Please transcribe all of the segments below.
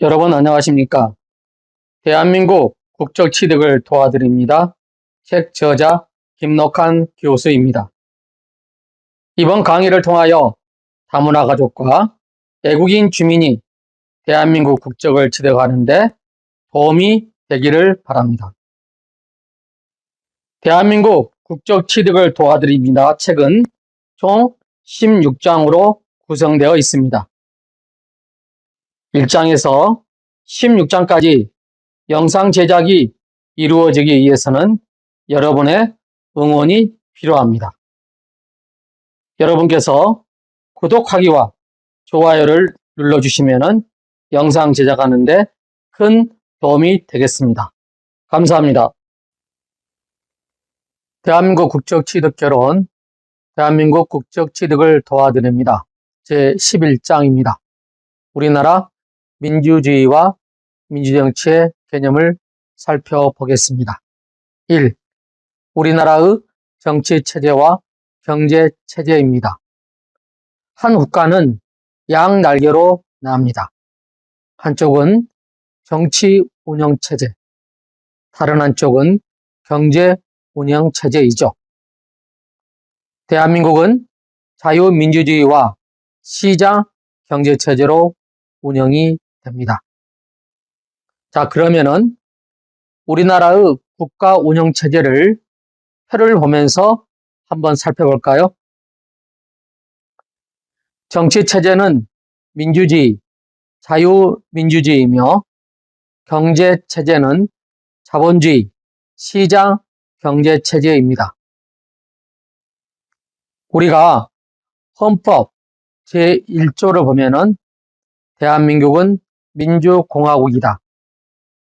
여러분 안녕하십니까? 대한민국 국적 취득을 도와드립니다. 책 저자 김록한 교수입니다. 이번 강의를 통하여 다문화 가족과 외국인 주민이 대한민국 국적을 취득하는 데 도움이 되기를 바랍니다. 대한민국 국적 취득을 도와드립니다. 책은 총 16장으로 구성되어 있습니다. 1장에서 16장까지 영상 제작이 이루어지기 위해서는 여러분의 응원이 필요합니다. 여러분께서 구독하기와 좋아요를 눌러주시면 영상 제작하는데 큰 도움이 되겠습니다. 감사합니다. 대한민국 국적 취득 결혼, 대한민국 국적 취득을 도와드립니다. 제11장입니다. 우리나라 민주주의와 민주정치의 개념을 살펴보겠습니다. 1. 우리나라의 정치체제와 경제체제입니다. 한 국가는 양날개로 나옵니다. 한쪽은 정치운영체제, 다른 한쪽은 경제운영체제이죠. 대한민국은 자유민주주의와 시장경제체제로 운영이 됩니다. 자, 그러면은 우리나라의 국가 운영 체제를 표를 보면서 한번 살펴볼까요? 정치 체제는 민주주의, 자유민주주의이며 경제 체제는 자본주의, 시장 경제 체제입니다. 우리가 헌법 제1조를 보면은 대한민국은 민주공화국이다.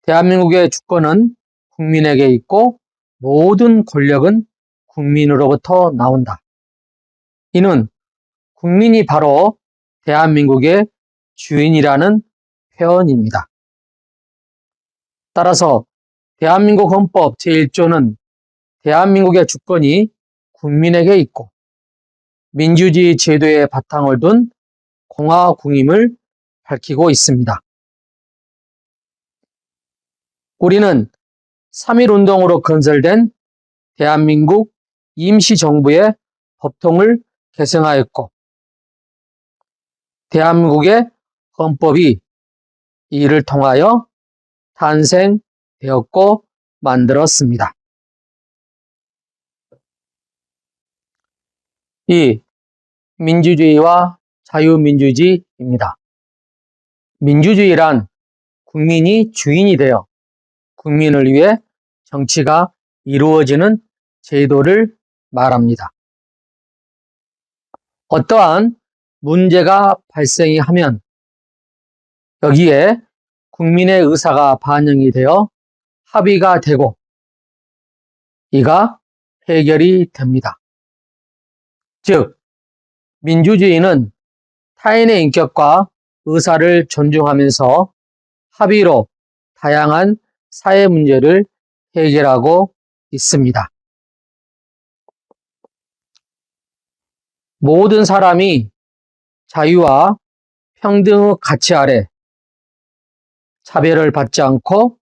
대한민국의 주권은 국민에게 있고 모든 권력은 국민으로부터 나온다. 이는 국민이 바로 대한민국의 주인이라는 표현입니다. 따라서 대한민국 헌법 제1조는 대한민국의 주권이 국민에게 있고 민주주의 제도의 바탕을 둔 공화국임을 밝히고 있습니다. 우리는 3.1운동으로 건설된 대한민국 임시정부의 법통을 개정하였고 대한민국의 헌법이 이를 통하여 탄생되었고 만들었습니다. 2. 민주주의와 자유민주주의입니다. 민주주의란 국민이 주인이 되어 국민을 위해 정치가 이루어지는 제도를 말합니다. 어떠한 문제가 발생이 하면 여기에 국민의 의사가 반영이 되어 합의가 되고 이가 해결이 됩니다. 즉, 민주주의는 타인의 인격과 의사를 존중하면서 합의로 다양한 사회 문제를 해결하고 있습니다. 모든 사람이 자유와 평등의 가치 아래 차별을 받지 않고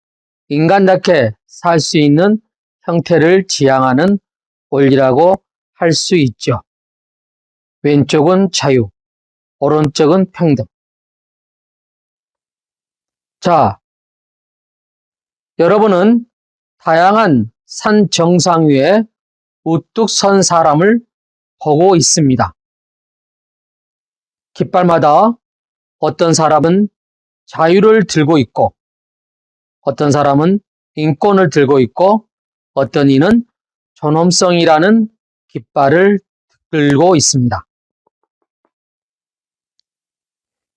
인간답게 살 수 있는 형태를 지향하는 원리라고 할 수 있죠. 왼쪽은 자유, 오른쪽은 평등. 자, 여러분은 다양한 산 정상 위에 우뚝 선 사람을 보고 있습니다. 깃발마다 어떤 사람은 자유를 들고 있고 어떤 사람은 인권을 들고 있고 어떤 이는 존엄성이라는 깃발을 들고 있습니다.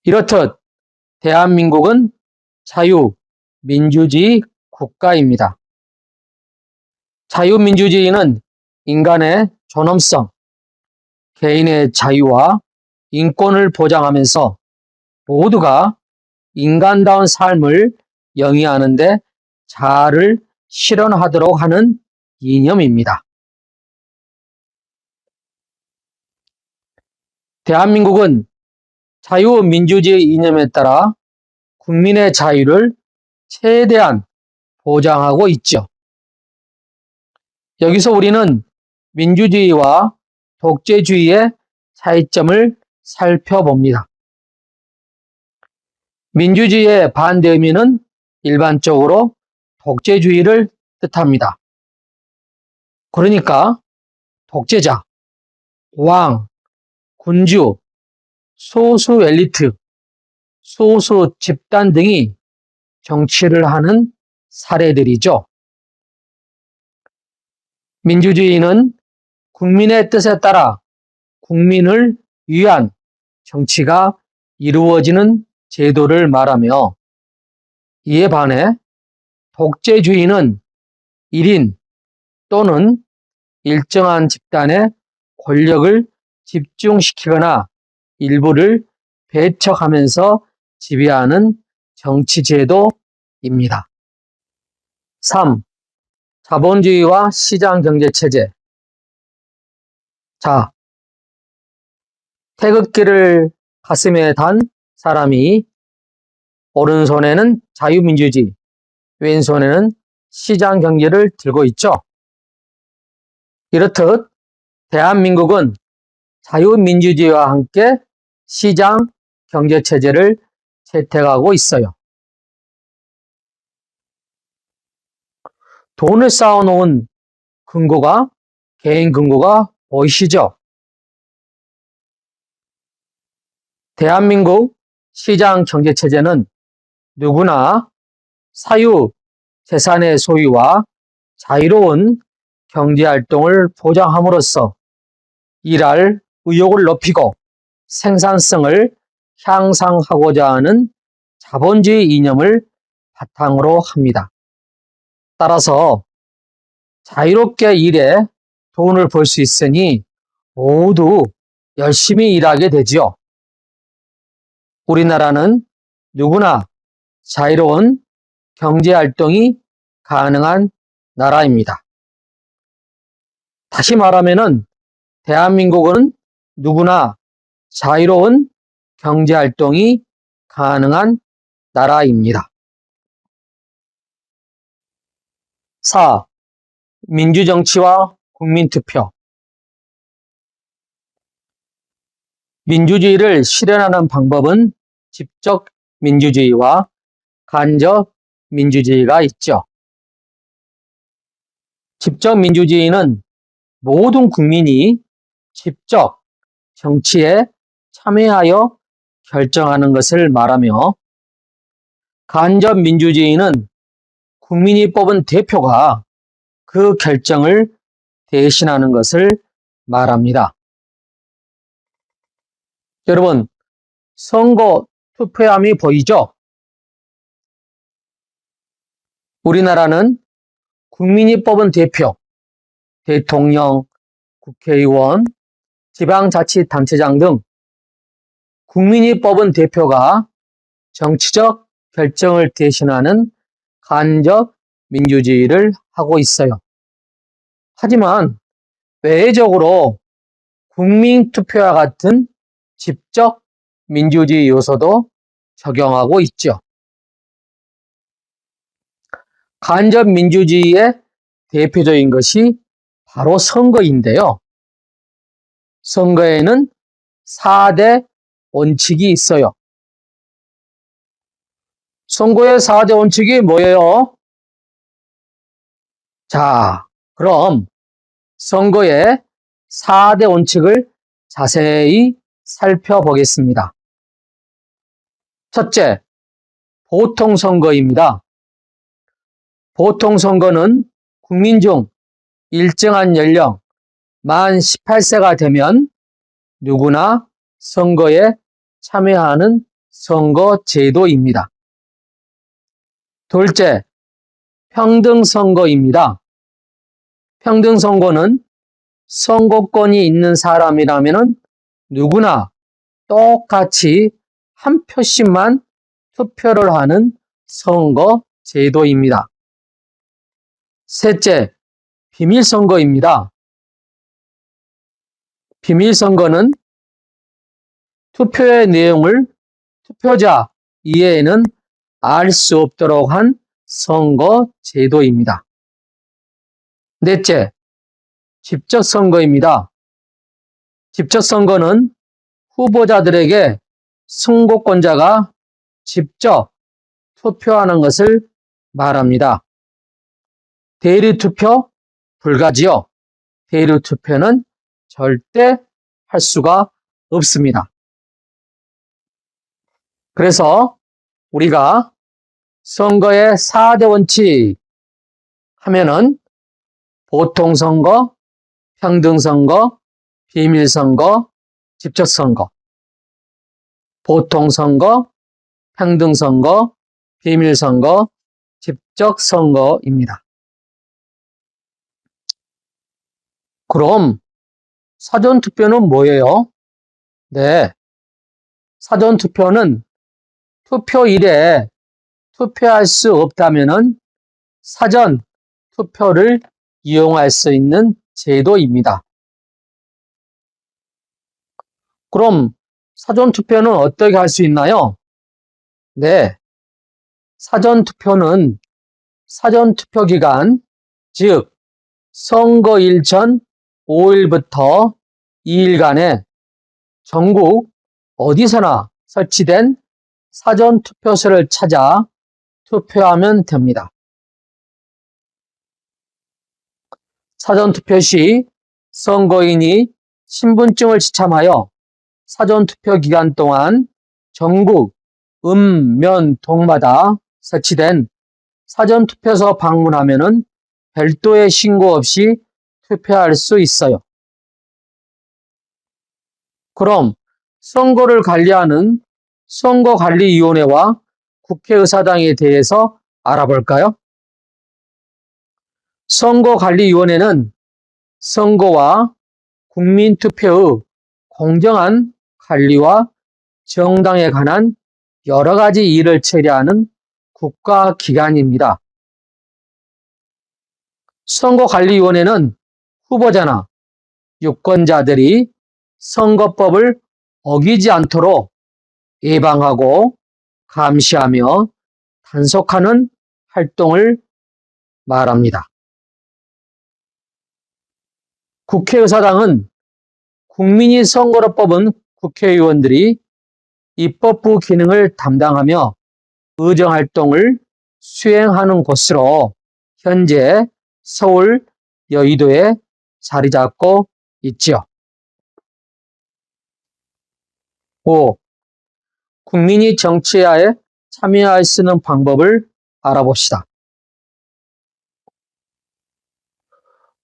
이렇듯 대한민국은 자유민주주의 국가입니다. 자유민주주의는 인간의 존엄성, 개인의 자유와 인권을 보장하면서 모두가 인간다운 삶을 영위하는 데 자아를 실현하도록 하는 이념입니다. 대한민국은 자유민주주의 이념에 따라 국민의 자유를 최대한 보장하고 있죠. 여기서 우리는 민주주의와 독재주의의 차이점을 살펴봅니다. 민주주의의 반대 의미는 일반적으로 독재주의를 뜻합니다. 그러니까 독재자, 왕, 군주, 소수 엘리트, 소수 집단 등이 정치를 하는 사례들이죠. 민주주의는 국민의 뜻에 따라 국민을 위한 정치가 이루어지는 제도를 말하며, 이에 반해 독재주의는 1인 또는 일정한 집단의 권력을 집중시키거나 일부를 배척하면서 지배하는 정치제도입니다. 3. 자본주의와 시장경제체제. 자, 태극기를 가슴에 단 사람이 오른손에는 자유민주주의, 왼손에는 시장경제를 들고 있죠. 이렇듯 대한민국은 자유민주주의와 함께 시장경제체제를 채택하고 있어요. 돈을 쌓아놓은 금고가, 개인 금고가 보이시죠? 대한민국 시장경제체제는 누구나 사유 재산의 소유와 자유로운 경제활동을 보장함으로써 일할 의욕을 높이고 생산성을 향상하고자 하는 자본주의 이념을 바탕으로 합니다. 따라서 자유롭게 일해 돈을 벌 수 있으니 모두 열심히 일하게 되지요. 우리나라는 누구나 자유로운 경제활동이 가능한 나라입니다. 다시 말하면은 대한민국은 누구나 자유로운 경제활동이 가능한 나라입니다. 4. 민주정치와 국민투표. 민주주의를 실현하는 방법은 직접 민주주의와 간접 민주주의가 있죠. 직접 민주주의는 모든 국민이 직접 정치에 참여하여 결정하는 것을 말하며, 간접 민주주의는 국민이 뽑은 대표가 그 결정을 대신하는 것을 말합니다. 여러분, 선거 투표함이 보이죠? 우리나라는 국민이 뽑은 대표, 대통령, 국회의원, 지방자치단체장 등 국민이 뽑은 대표가 정치적 결정을 대신하는 간접 민주주의를 하고 있어요. 하지만 외적으로 국민투표와 같은 직접 민주주의 요소도 적용하고 있죠. 간접 민주주의의 대표적인 것이 바로 선거인데요. 선거에는 4대 원칙이 있어요. 선거의 4대 원칙이 뭐예요? 자, 그럼 선거의 4대 원칙을 자세히 살펴보겠습니다. 첫째, 보통선거입니다. 보통선거는 국민 중 일정한 연령, 만 18세가 되면 누구나 선거에 참여하는 선거제도입니다. 둘째, 평등선거입니다. 평등선거는 선거권이 있는 사람이라면 누구나 똑같이 한 표씩만 투표를 하는 선거제도입니다. 셋째, 비밀선거입니다. 비밀선거는 투표의 내용을 투표자 이외에는 알 수 없도록 한 선거 제도입니다. 넷째, 직접 선거입니다. 직접 선거는 후보자들에게 선거권자가 직접 투표하는 것을 말합니다. 대리 투표 불가지요. 대리 투표는 절대 할 수가 없습니다. 그래서 우리가 선거의 4대 원칙 하면은 보통선거, 평등선거, 비밀선거, 직접선거. 보통선거, 평등선거, 비밀선거, 직접선거입니다. 그럼 사전투표는 뭐예요? 네, 사전투표는 투표일에 투표할 수 없다면은 사전 투표를 이용할 수 있는 제도입니다. 그럼 사전투표는 어떻게 할 수 있나요? 네, 사전투표는 사전투표 기간, 즉 선거일 전 5일부터 2일간에 전국 어디서나 설치된 사전투표소를 찾아 투표하면 됩니다. 사전투표 시 선거인이 신분증을 지참하여 사전투표 기간 동안 전국 읍, 면, 동마다 설치된 사전투표소 방문하면은 별도의 신고 없이 투표할 수 있어요. 그럼 선거를 관리하는 선거관리위원회와 국회의사당에 대해서 알아볼까요? 선거관리위원회는 선거와 국민투표의 공정한 관리와 정당에 관한 여러 가지 일을 처리하는 국가기관입니다. 선거관리위원회는 후보자나 유권자들이 선거법을 어기지 않도록 예방하고 감시하며 단속하는 활동을 말합니다. 국회의사당은 국민이 선거로 뽑은 국회의원들이 입법부 기능을 담당하며 의정활동을 수행하는 곳으로 현재 서울, 여의도에 자리 잡고 있지요. 5. 국민이 정치에 참여할 수 있는 방법을 알아봅시다.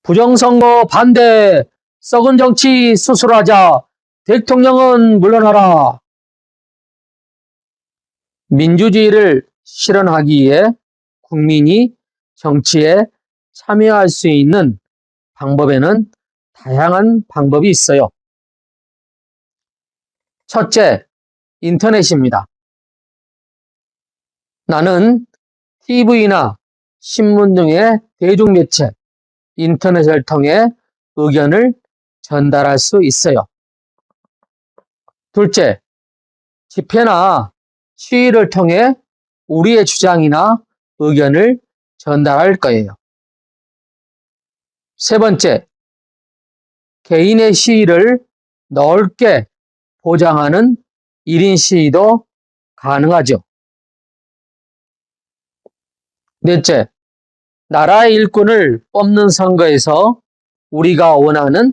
부정선거 반대, 썩은 정치 수술하자, 대통령은 물러나라. 민주주의를 실현하기 위해 국민이 정치에 참여할 수 있는 방법에는 다양한 방법이 있어요. 첫째, 인터넷입니다. 나는 TV나 신문 등의 대중매체, 인터넷을 통해 의견을 전달할 수 있어요. 둘째, 집회나 시위를 통해 우리의 주장이나 의견을 전달할 거예요. 세 번째, 개인의 시위를 넓게 보장하는 1인 시위도 가능하죠. 넷째, 나라의 일꾼을 뽑는 선거에서 우리가 원하는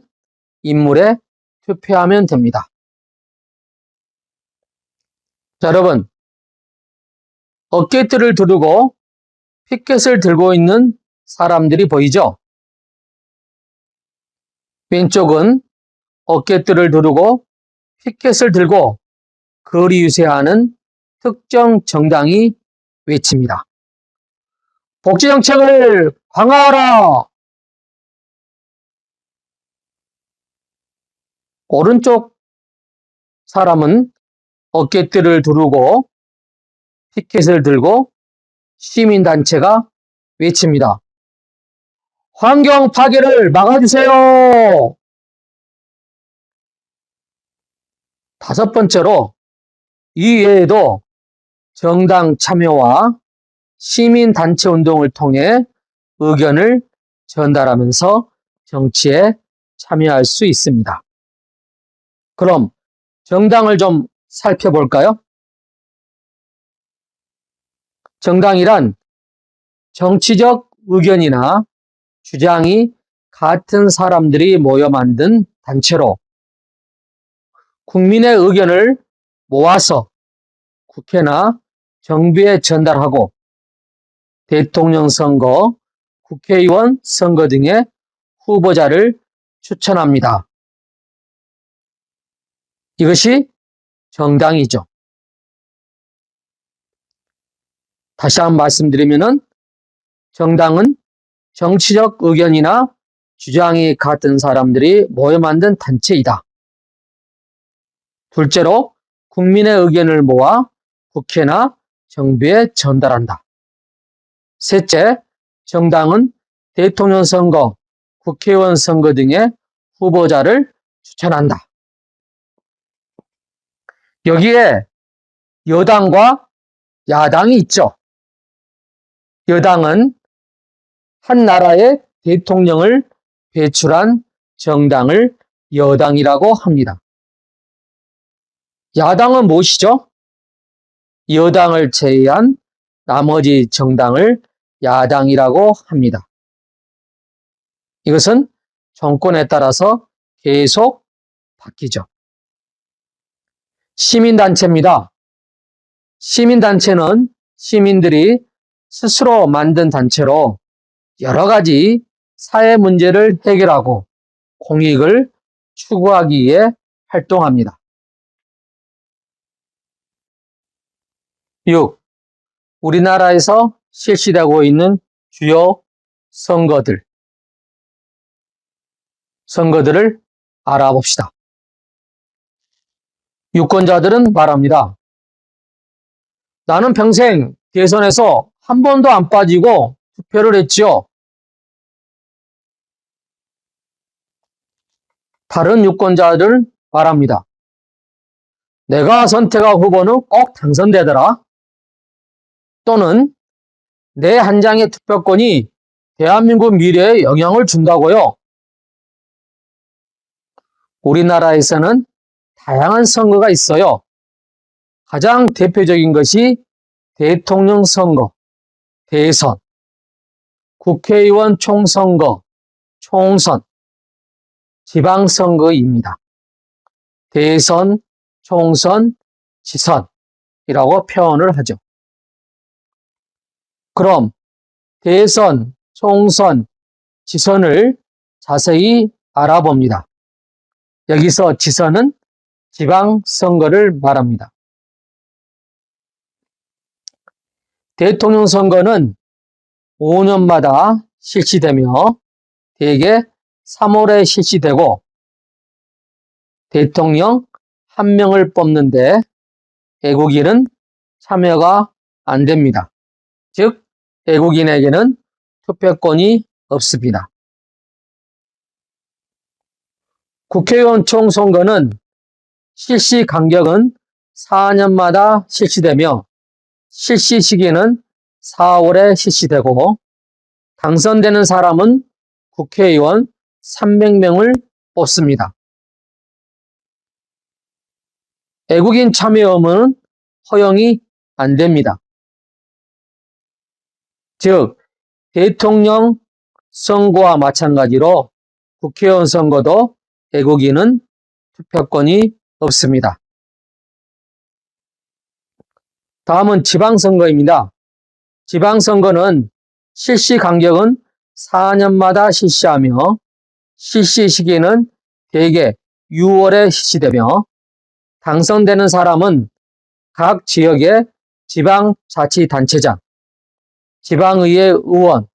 인물에 투표하면 됩니다. 자, 여러분, 어깨띠를 두르고 피켓을 들고 있는 사람들이 보이죠? 왼쪽은 어깨띠를 두르고 피켓을 들고 거리 유세하는 특정 정당이 외칩니다. 복지정책을 강화하라! 오른쪽 사람은 어깨띠를 두르고 피켓을 들고 시민단체가 외칩니다. 환경 파괴를 막아주세요! 다섯 번째로, 이 외에도 정당 참여와 시민단체 운동을 통해 의견을 전달하면서 정치에 참여할 수 있습니다. 그럼 정당을 좀 살펴볼까요? 정당이란 정치적 의견이나 주장이 같은 사람들이 모여 만든 단체로 국민의 의견을 모아서 국회나 정부에 전달하고 대통령 선거, 국회의원 선거 등의 후보자를 추천합니다. 이것이 정당이죠. 다시 한번 말씀드리면은 정당은 정치적 의견이나 주장이 같은 사람들이 모여 만든 단체이다. 둘째로 국민의 의견을 모아 국회나 정부에 전달한다. 셋째, 정당은 대통령 선거, 국회의원 선거 등의 후보자를 추천한다. 여기에 여당과 야당이 있죠. 여당은 한 나라의 대통령을 배출한 정당을 여당이라고 합니다. 야당은 무엇이죠? 여당을 제외한 나머지 정당을 야당이라고 합니다. 이것은 정권에 따라서 계속 바뀌죠. 시민단체입니다. 시민단체는 시민들이 스스로 만든 단체로 여러 가지 사회 문제를 해결하고 공익을 추구하기 위해 활동합니다. 6. 우리나라에서 실시되고 있는 주요 선거들을 알아봅시다. 유권자들은 말합니다. 나는 평생 대선에서 한 번도 안 빠지고 투표를 했지요. 다른 유권자들은 말합니다. 내가 선택한 후보는 꼭 당선되더라. 또는 내 한 장의 투표권이 대한민국 미래에 영향을 준다고요. 우리나라에서는 다양한 선거가 있어요. 가장 대표적인 것이 대통령 선거, 대선, 국회의원 총선거, 총선, 지방선거입니다. 대선, 총선, 지선이라고 표현을 하죠. 그럼 대선, 총선, 지선을 자세히 알아봅니다. 여기서 지선은 지방선거를 말합니다. 대통령 선거는 5년마다 실시되며 대개 3월에 실시되고 대통령 한 명을 뽑는데 외국인은 참여가 안 됩니다. 즉, 외국인에게는 투표권이 없습니다. 국회의원 총선거는 실시 간격은 4년마다 실시되며 실시 시기는 4월에 실시되고 당선되는 사람은 국회의원 300명을 뽑습니다. 외국인 참여 의무는 허용이 안 됩니다. 즉, 대통령 선거와 마찬가지로 국회의원 선거도 외국인은 투표권이 없습니다. 다음은 지방선거입니다. 지방선거는 실시 간격은 4년마다 실시하며 실시 시기는 대개 6월에 실시되며 당선되는 사람은 각 지역의 지방자치단체장, 지방의회 의원,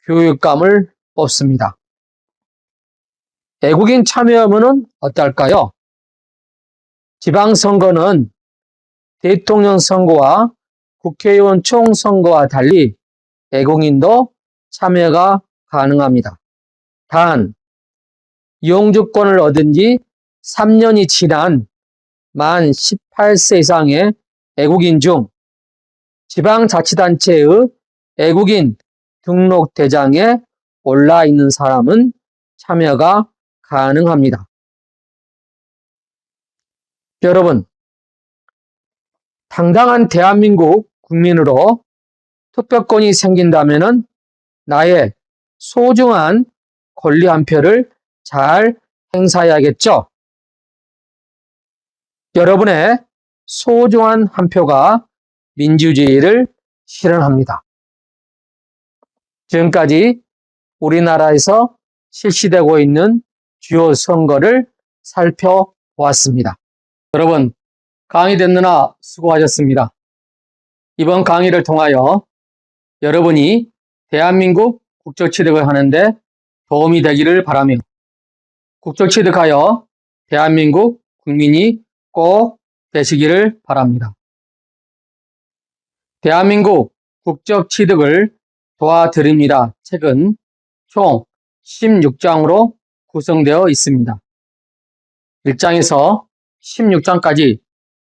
교육감을 뽑습니다. 외국인 참여 여부는 어떨까요? 지방선거는 대통령 선거와 국회의원 총선거와 달리 외국인도 참여가 가능합니다. 단, 영주권을 얻은 지 3년이 지난 만 18세 이상의 외국인 중 지방자치단체의 애국인 등록대장에 올라 있는 사람은 참여가 가능합니다. 여러분, 당당한 대한민국 국민으로 투표권이 생긴다면 나의 소중한 권리 한 표를 잘 행사해야겠죠? 여러분의 소중한 한 표가 민주주의를 실현합니다. 지금까지 우리나라에서 실시되고 있는 주요 선거를 살펴보았습니다. 여러분, 강의 듣느라 수고하셨습니다. 이번 강의를 통하여 여러분이 대한민국 국적취득을 하는데 도움이 되기를 바라며 국적취득하여 대한민국 국민이 꼭 되시기를 바랍니다. 대한민국 국적취득을 도와드립니다. 책은 총 16장으로 구성되어 있습니다. 1장에서 16장까지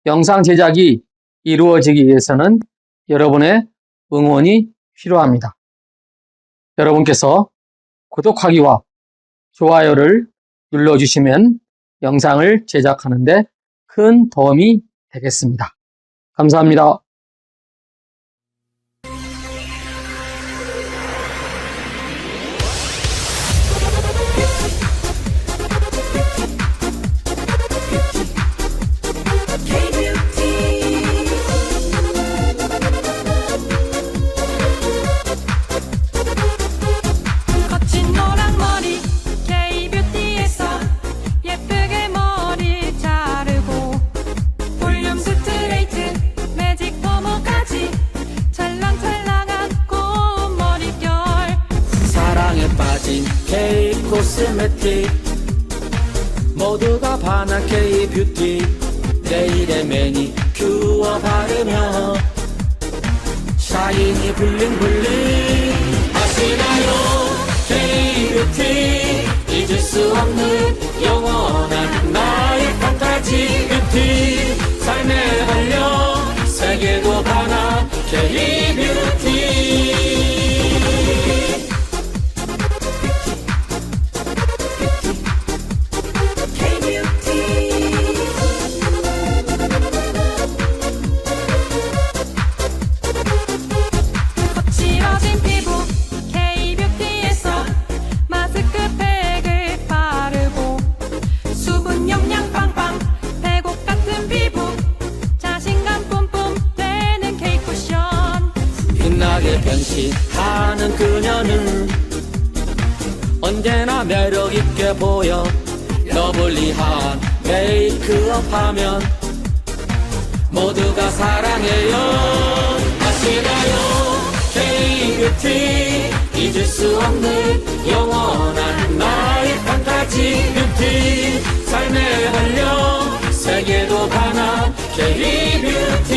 영상 제작이 이루어지기 위해서는 여러분의 응원이 필요합니다. 여러분께서 구독하기와 좋아요를 눌러주시면 영상을 제작하는 데 큰 도움이 되겠습니다. 감사합니다. 코스메틱 모두가 반한 K-뷰티 내일의 매니큐어 바르며 샤이니 블링블링 아시나요? K-뷰티 잊을 수 없는 영원한 나의 판타지 뷰티 삶의 활력 세계도 반한 K-뷰티 변신하는 그녀는 언제나 매력있게 보여 러블리한 메이크업하면 모두가 사랑해요. 아시나요? K-뷰티 잊을 수 없는 영원한 나의 판타지 뷰티 삶의 활력 세계도 반한 K-뷰티